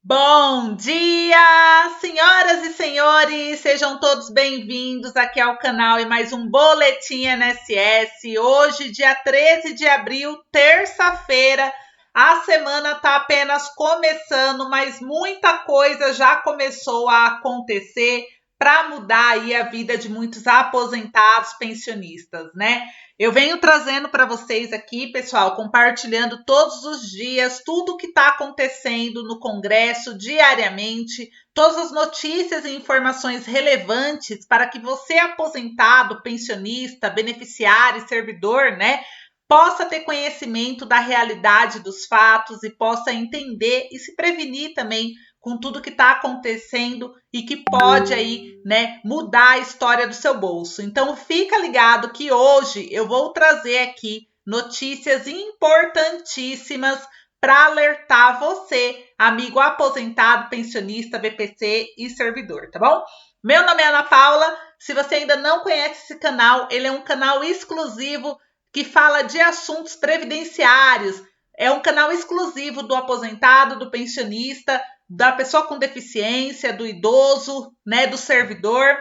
Bom dia, senhoras e senhores, sejam todos bem-vindos aqui ao canal e mais um Boletim INSS. Hoje, dia 13 de abril, terça-feira, a semana está apenas começando, mas muita coisa já começou a acontecer para mudar aí a vida de muitos aposentados pensionistas, né? Eu venho trazendo para vocês aqui, pessoal, compartilhando todos os dias tudo o que está acontecendo no Congresso diariamente, todas as notícias e informações relevantes para que você, aposentado, pensionista, beneficiário e servidor, né, possa ter conhecimento da realidade dos fatos e possa entender e se prevenir também com tudo que está acontecendo e que pode aí, né, mudar a história do seu bolso. Então fica ligado que hoje eu vou trazer aqui notícias importantíssimas para alertar você, amigo aposentado, pensionista, BPC e servidor, tá bom? Meu nome é Ana Paula. Se você ainda não conhece esse canal, ele é um canal exclusivo que fala de assuntos previdenciários. É um canal exclusivo do aposentado, do pensionista, da pessoa com deficiência, do idoso, né, do servidor.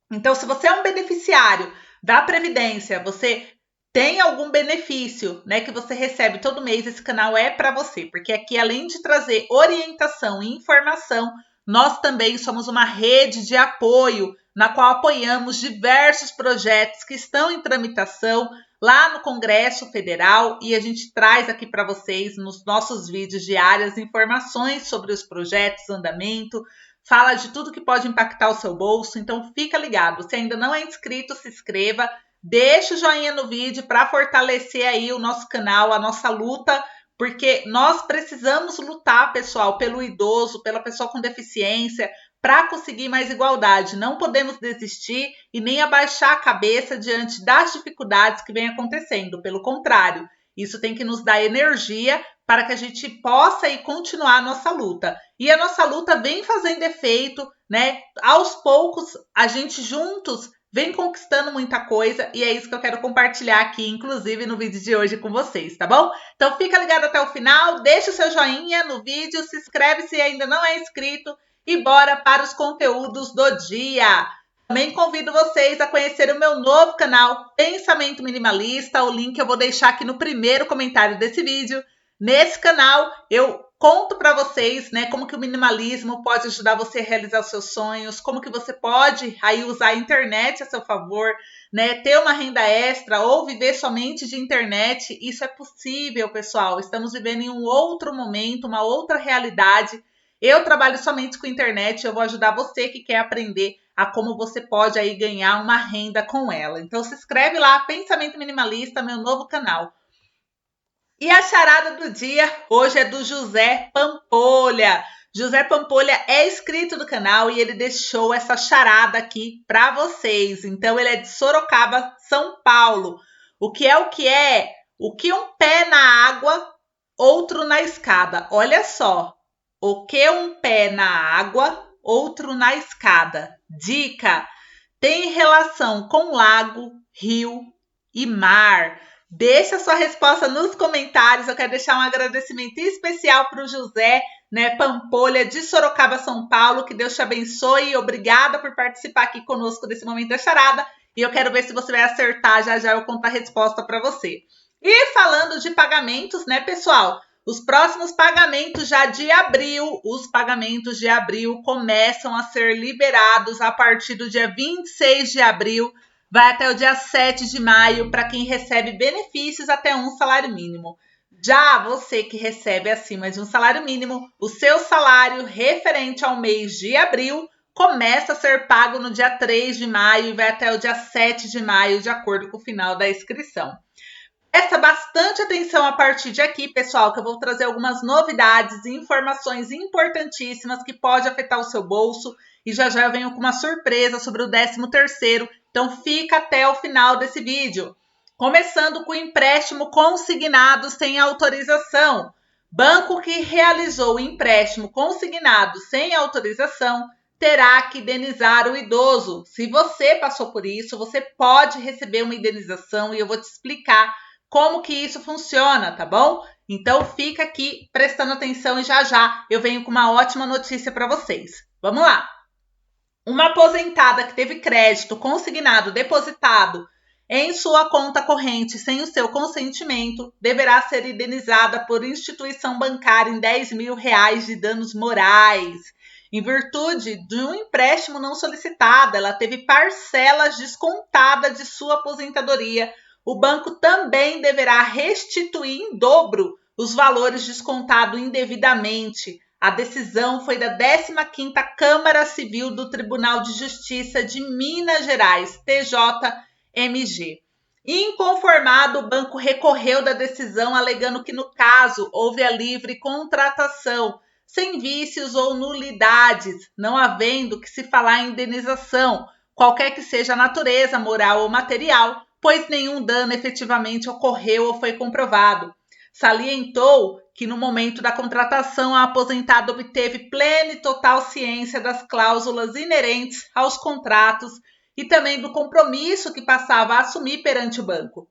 Então, se você é um beneficiário da Previdência, você tem algum benefício, né, que você recebe todo mês, esse canal é para você, porque aqui, além de trazer orientação e informação, nós também somos uma rede de apoio, na qual apoiamos diversos projetos que estão em tramitação lá no Congresso Federal, e a gente traz aqui para vocês, nos nossos vídeos diários, informações sobre os projetos, andamento, fala de tudo que pode impactar o seu bolso, então fica ligado. Se ainda não é inscrito, se inscreva, deixa o joinha no vídeo para fortalecer aí o nosso canal, a nossa luta, porque nós precisamos lutar, pessoal, pelo idoso, pela pessoa com deficiência, para conseguir mais igualdade. Não podemos desistir e nem abaixar a cabeça diante das dificuldades que vem acontecendo. Pelo contrário, isso tem que nos dar energia para que a gente possa aí continuar a nossa luta. E a nossa luta vem fazendo efeito, né? Aos poucos, a gente juntos vem conquistando muita coisa e é isso que eu quero compartilhar aqui, inclusive no vídeo de hoje com vocês, tá bom? Então fica ligado até o final, deixa o seu joinha no vídeo, se inscreve se ainda não é inscrito e bora para os conteúdos do dia. Também convido vocês a conhecer o meu novo canal Pensamento Minimalista, o link eu vou deixar aqui no primeiro comentário desse vídeo. Nesse canal eu conto para vocês, né, como que o minimalismo pode ajudar você a realizar os seus sonhos, como que você pode aí usar a internet a seu favor, né, ter uma renda extra ou viver somente de internet. Isso é possível, pessoal. Estamos vivendo em um outro momento, uma outra realidade. Eu trabalho somente com internet, eu vou ajudar você que quer aprender a como você pode aí ganhar uma renda com ela. Então se inscreve lá, Pensamento Minimalista, meu novo canal. E a charada do dia hoje é do José Pampolha. José Pampolha é inscrito do canal e ele deixou essa charada aqui para vocês. Então ele é de Sorocaba, São Paulo. O que é o que é? O que um pé na água, outro na escada. Olha só. O que um pé na água, outro na escada. Dica: tem relação com lago, rio e mar. Deixa sua resposta nos comentários. Eu quero deixar um agradecimento especial para o José, né, Pampolha, de Sorocaba, São Paulo. Que Deus te abençoe. Obrigada por participar aqui conosco desse momento da charada. E eu quero ver se você vai acertar. Já já eu conto a resposta para você. E falando de pagamentos, né, pessoal? Os próximos pagamentos já de abril, os pagamentos de abril começam a ser liberados a partir do dia 26 de abril. Vai até o dia 7 de maio para quem recebe benefícios até um salário mínimo. Já você que recebe acima de um salário mínimo, o seu salário referente ao mês de abril começa a ser pago no dia 3 de maio e vai até o dia 7 de maio, de acordo com o final da inscrição. Presta bastante atenção a partir de aqui, pessoal, que eu vou trazer algumas novidades e informações importantíssimas que pode afetar o seu bolso. E já já eu venho com uma surpresa sobre o 13º. Então fica até o final desse vídeo. Começando com o empréstimo consignado sem autorização. Banco que realizou o empréstimo consignado sem autorização terá que indenizar o idoso. Se você passou por isso, você pode receber uma indenização e eu vou te explicar como que isso funciona, tá bom? Então fica aqui prestando atenção e já já eu venho com uma ótima notícia para vocês. Vamos lá! Uma aposentada que teve crédito consignado depositado em sua conta corrente sem o seu consentimento deverá ser indenizada por instituição bancária em R$10 mil de danos morais. Em virtude de um empréstimo não solicitado, ela teve parcelas descontadas de sua aposentadoria. O banco também deverá restituir em dobro os valores descontados indevidamente. A decisão foi da 15ª Câmara Civil do Tribunal de Justiça de Minas Gerais, TJMG. Inconformado, o banco recorreu da decisão, alegando que, no caso, houve a livre contratação, sem vícios ou nulidades, não havendo que se falar em indenização, qualquer que seja a natureza, moral ou material, pois nenhum dano efetivamente ocorreu ou foi comprovado. Salientou que no momento da contratação a aposentada obteve plena e total ciência das cláusulas inerentes aos contratos e também do compromisso que passava a assumir perante o banco.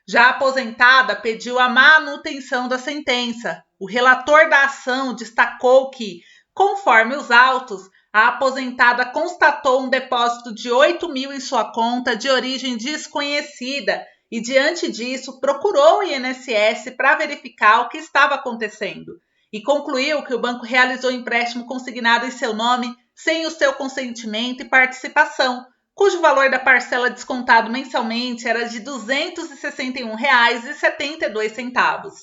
Já a aposentada pediu a manutenção da sentença. O relator da ação destacou que, conforme os autos, a aposentada constatou um depósito de R$8 mil em sua conta de origem desconhecida e, diante disso, procurou o INSS para verificar o que estava acontecendo e concluiu que o banco realizou empréstimo consignado em seu nome sem o seu consentimento e participação, cujo valor da parcela descontado mensalmente era de R$ 261,72.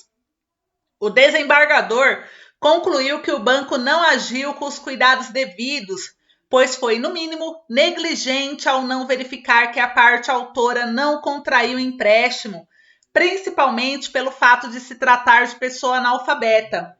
O desembargador concluiu que o banco não agiu com os cuidados devidos, pois foi, no mínimo, negligente ao não verificar que a parte autora não contraiu empréstimo, principalmente pelo fato de se tratar de pessoa analfabeta.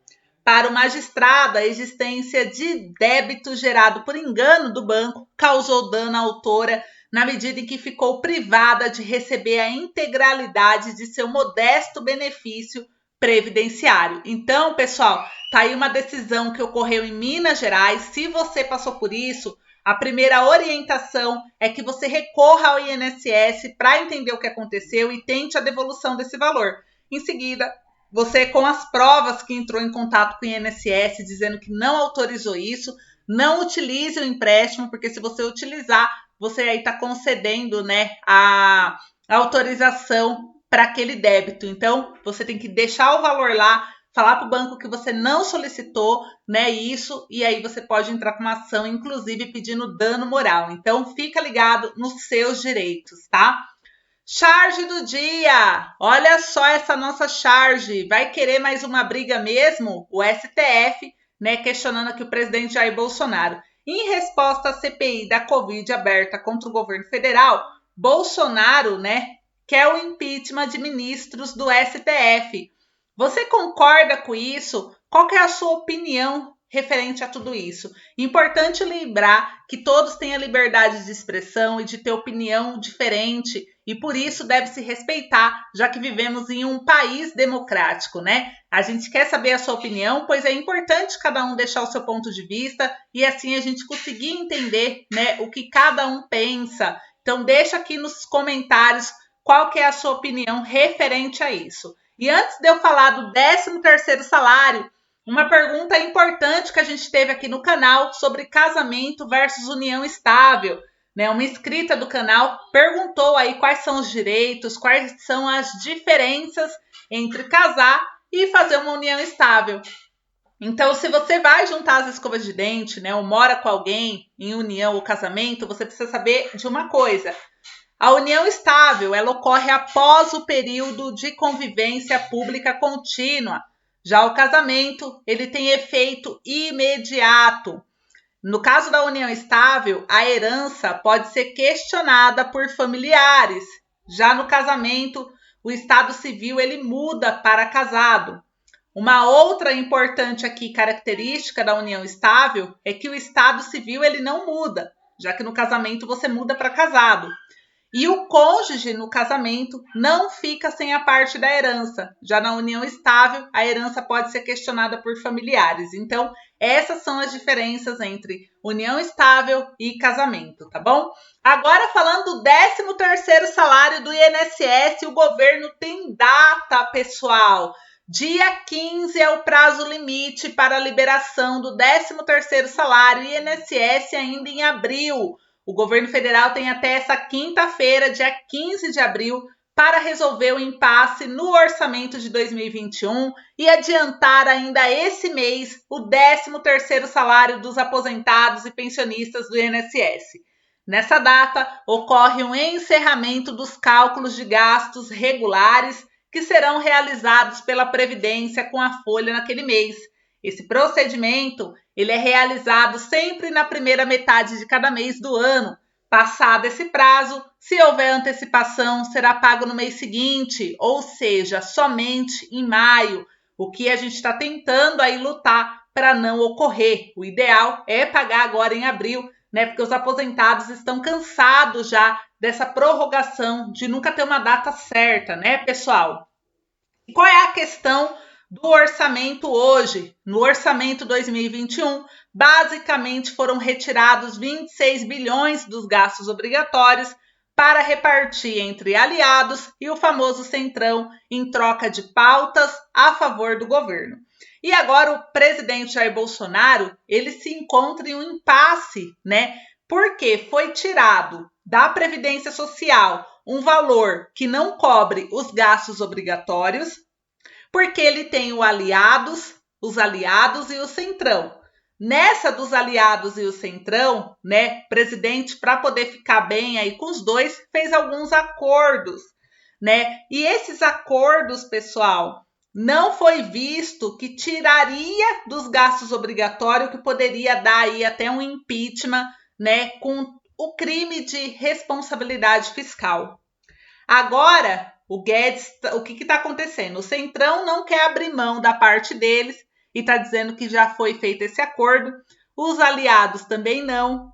Para o magistrado, a existência de débito gerado por engano do banco causou dano à autora na medida em que ficou privada de receber a integralidade de seu modesto benefício previdenciário. Então, pessoal, tá aí uma decisão que ocorreu em Minas Gerais. Se você passou por isso, a primeira orientação é que você recorra ao INSS para entender o que aconteceu e tente a devolução desse valor. Em seguida, você, com as provas que entrou em contato com o INSS dizendo que não autorizou isso, não utilize o empréstimo, porque se você utilizar, você aí está concedendo, né, a autorização para aquele débito. Então, você tem que deixar o valor lá, falar para o banco que você não solicitou, né, isso, e aí você pode entrar com uma ação, inclusive pedindo dano moral. Então, fica ligado nos seus direitos, tá? Charge do dia! Olha só essa nossa charge. Vai querer mais uma briga mesmo? O STF, né, questionando aqui o presidente Jair Bolsonaro. Em resposta à CPI da Covid aberta contra o governo federal, Bolsonaro, né, quer o impeachment de ministros do STF. Você concorda com isso? Qual que é a sua opinião referente a tudo isso? Importante lembrar que todos têm a liberdade de expressão e de ter opinião diferente e por isso deve se respeitar, já que vivemos em um país democrático, né? A gente quer saber a sua opinião, pois é importante cada um deixar o seu ponto de vista e assim a gente conseguir entender, né, o que cada um pensa. Então deixa aqui nos comentários qual que é a sua opinião referente a isso. E antes de eu falar do 13º salário, uma pergunta importante que a gente teve aqui no canal sobre casamento versus união estável, né? Uma inscrita do canal perguntou aí quais são os direitos, quais são as diferenças entre casar e fazer uma união estável. Então, se você vai juntar as escovas de dente, né, ou mora com alguém em união ou casamento, você precisa saber de uma coisa. A união estável, ela ocorre após o período de convivência pública contínua. Já o casamento, ele tem efeito imediato. No caso da união estável, a herança pode ser questionada por familiares. Já no casamento, o estado civil ele muda para casado. Uma outra importante aqui característica da união estável é que o estado civil ele não muda, já que no casamento você muda para casado. E o cônjuge no casamento não fica sem a parte da herança. Já na união estável, a herança pode ser questionada por familiares. Então, essas são as diferenças entre união estável e casamento, tá bom? Agora, falando do 13º salário do INSS, o governo tem data, pessoal. Dia 15 é o prazo limite para a liberação do 13º salário INSS ainda em abril. O governo federal tem até essa quinta-feira, dia 15 de abril, para resolver o impasse no orçamento de 2021 e adiantar ainda esse mês o 13º salário dos aposentados e pensionistas do INSS. Nessa data, ocorre um encerramento dos cálculos de gastos regulares que serão realizados pela Previdência com a folha naquele mês. Esse procedimento ele é realizado sempre na primeira metade de cada mês do ano. Passado esse prazo, se houver antecipação, será pago no mês seguinte, ou seja, somente em maio, o que a gente está tentando aí lutar para não ocorrer. O ideal é pagar agora em abril, né? Porque os aposentados estão cansados já dessa prorrogação de nunca ter uma data certa, né, pessoal? E qual é a questão do orçamento hoje? No orçamento 2021, basicamente foram retirados 26 bilhões dos gastos obrigatórios para repartir entre aliados e o famoso Centrão em troca de pautas a favor do governo. E agora o presidente Jair Bolsonaro, ele se encontra em um impasse, né? Porque foi tirado da Previdência Social um valor que não cobre os gastos obrigatórios, porque ele tem os aliados e o Centrão. Nessa dos aliados e o Centrão, né, presidente, para poder ficar bem aí com os dois, fez alguns acordos, né? E esses acordos, pessoal, não foi visto que tiraria dos gastos obrigatórios, que poderia dar aí até um impeachment, né, com o crime de responsabilidade fiscal. Agora, o Guedes, o que está acontecendo? O Centrão não quer abrir mão da parte deles e está dizendo que já foi feito esse acordo. Os aliados também não.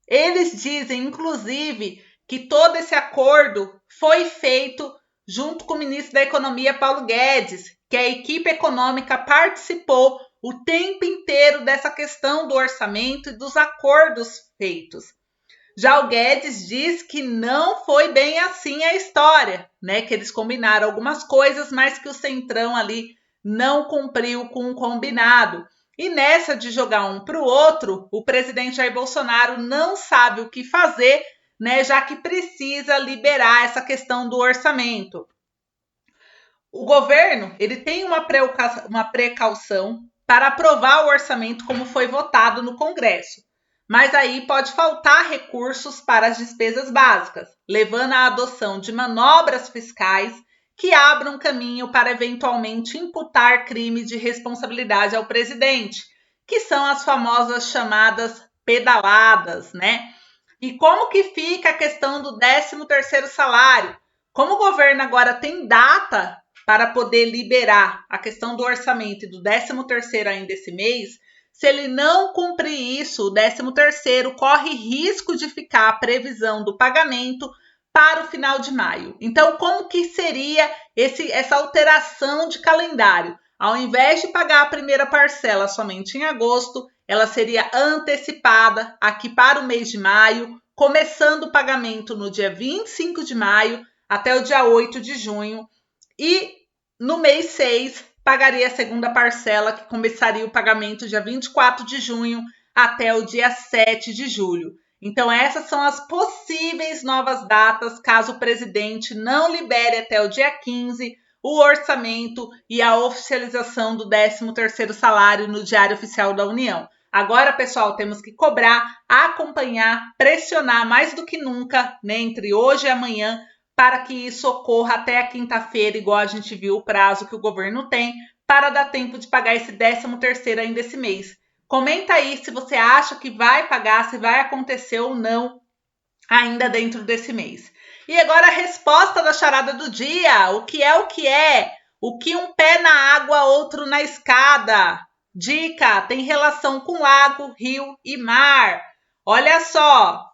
Eles dizem, inclusive, que todo esse acordo foi feito junto com o ministro da Economia, Paulo Guedes, que a equipe econômica participou o tempo inteiro dessa questão do orçamento e dos acordos feitos. Já o Guedes diz que não foi bem assim a história, né? Que eles combinaram algumas coisas, mas que o Centrão ali não cumpriu com o combinado. E nessa de jogar um para o outro, o presidente Jair Bolsonaro não sabe o que fazer, né? Já que precisa liberar essa questão do orçamento. O governo ele tem uma precaução para aprovar o orçamento como foi votado no Congresso. Mas aí pode faltar recursos para as despesas básicas, levando à adoção de manobras fiscais que abram caminho para eventualmente imputar crimes de responsabilidade ao presidente, que são as famosas chamadas pedaladas, né? E como que fica a questão do 13º salário? Como o governo agora tem data para poder liberar a questão do orçamento e do 13º ainda esse mês, se ele não cumprir isso, o 13º corre risco de ficar a previsão do pagamento para o final de maio. Então, como que seria essa alteração de calendário? Ao invés de pagar a primeira parcela somente em agosto, ela seria antecipada aqui para o mês de maio, começando o pagamento no dia 25 de maio até o dia 8 de junho. E no mês 6, pagaria a segunda parcela, que começaria o pagamento dia 24 de junho até o dia 7 de julho. Então, essas são as possíveis novas datas, caso o presidente não libere até o dia 15 o orçamento e a oficialização do 13º salário no Diário Oficial da União. Agora, pessoal, temos que cobrar, acompanhar, pressionar mais do que nunca, né, entre hoje e amanhã, para que isso ocorra até a quinta-feira, igual a gente viu o prazo que o governo tem, para dar tempo de pagar esse 13º ainda esse mês. Comenta aí se você acha que vai pagar, se vai acontecer ou não ainda dentro desse mês. E agora a resposta da charada do dia. O que é o que é? O que um pé na água, outro na escada? Dica, tem relação com lago, rio e mar. Olha só,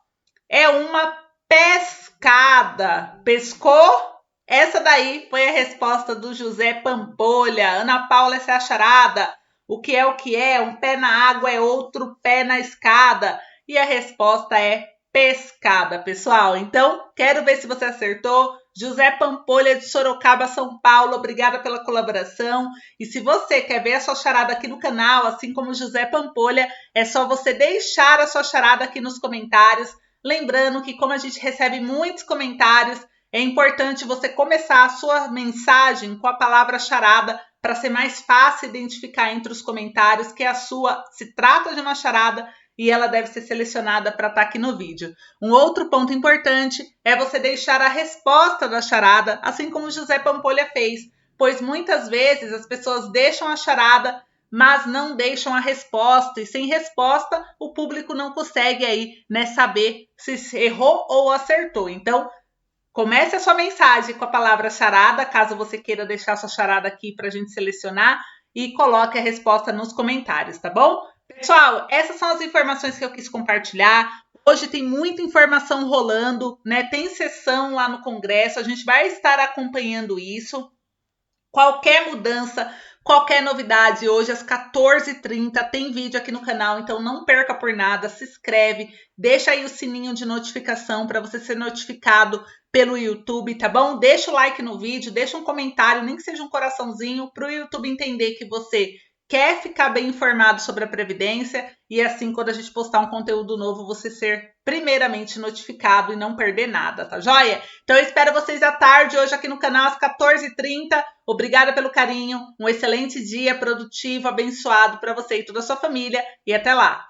é uma pescada. Pescou? Essa daí foi a resposta do José Pampolha. Ana Paula, essa é a charada. O que é o que é? Um pé na água é outro pé na escada. E a resposta é pescada, pessoal. Então, quero ver se você acertou. José Pampolha de Sorocaba, São Paulo, obrigada pela colaboração. E se você quer ver a sua charada aqui no canal, assim como José Pampolha, é só você deixar a sua charada aqui nos comentários. Lembrando que como a gente recebe muitos comentários, é importante você começar a sua mensagem com a palavra charada para ser mais fácil identificar entre os comentários que a sua se trata de uma charada e ela deve ser selecionada para estar aqui no vídeo. Um outro ponto importante é você deixar a resposta da charada, assim como o José Pampolha fez, pois muitas vezes as pessoas deixam a charada, mas não deixam a resposta, e sem resposta o público não consegue aí, né, saber se errou ou acertou. Então, comece a sua mensagem com a palavra charada, caso você queira deixar sua charada aqui para a gente selecionar, e coloque a resposta nos comentários, tá bom? Pessoal, essas são as informações que eu quis compartilhar. Hoje tem muita informação rolando, né? Tem sessão lá no Congresso, a gente vai estar acompanhando isso. Qualquer mudança, qualquer novidade, hoje às 14h30 tem vídeo aqui no canal, então não perca por nada, se inscreve, deixa aí o sininho de notificação para você ser notificado pelo YouTube, tá bom? Deixa o like no vídeo, deixa um comentário, nem que seja um coraçãozinho, para o YouTube entender que você quer ficar bem informado sobre a Previdência e assim, quando a gente postar um conteúdo novo, você ser primeiramente notificado e não perder nada, tá joia? Então eu espero vocês à tarde, hoje aqui no canal, às 14h30. Obrigada pelo carinho, um excelente dia produtivo, abençoado para você e toda a sua família e até lá!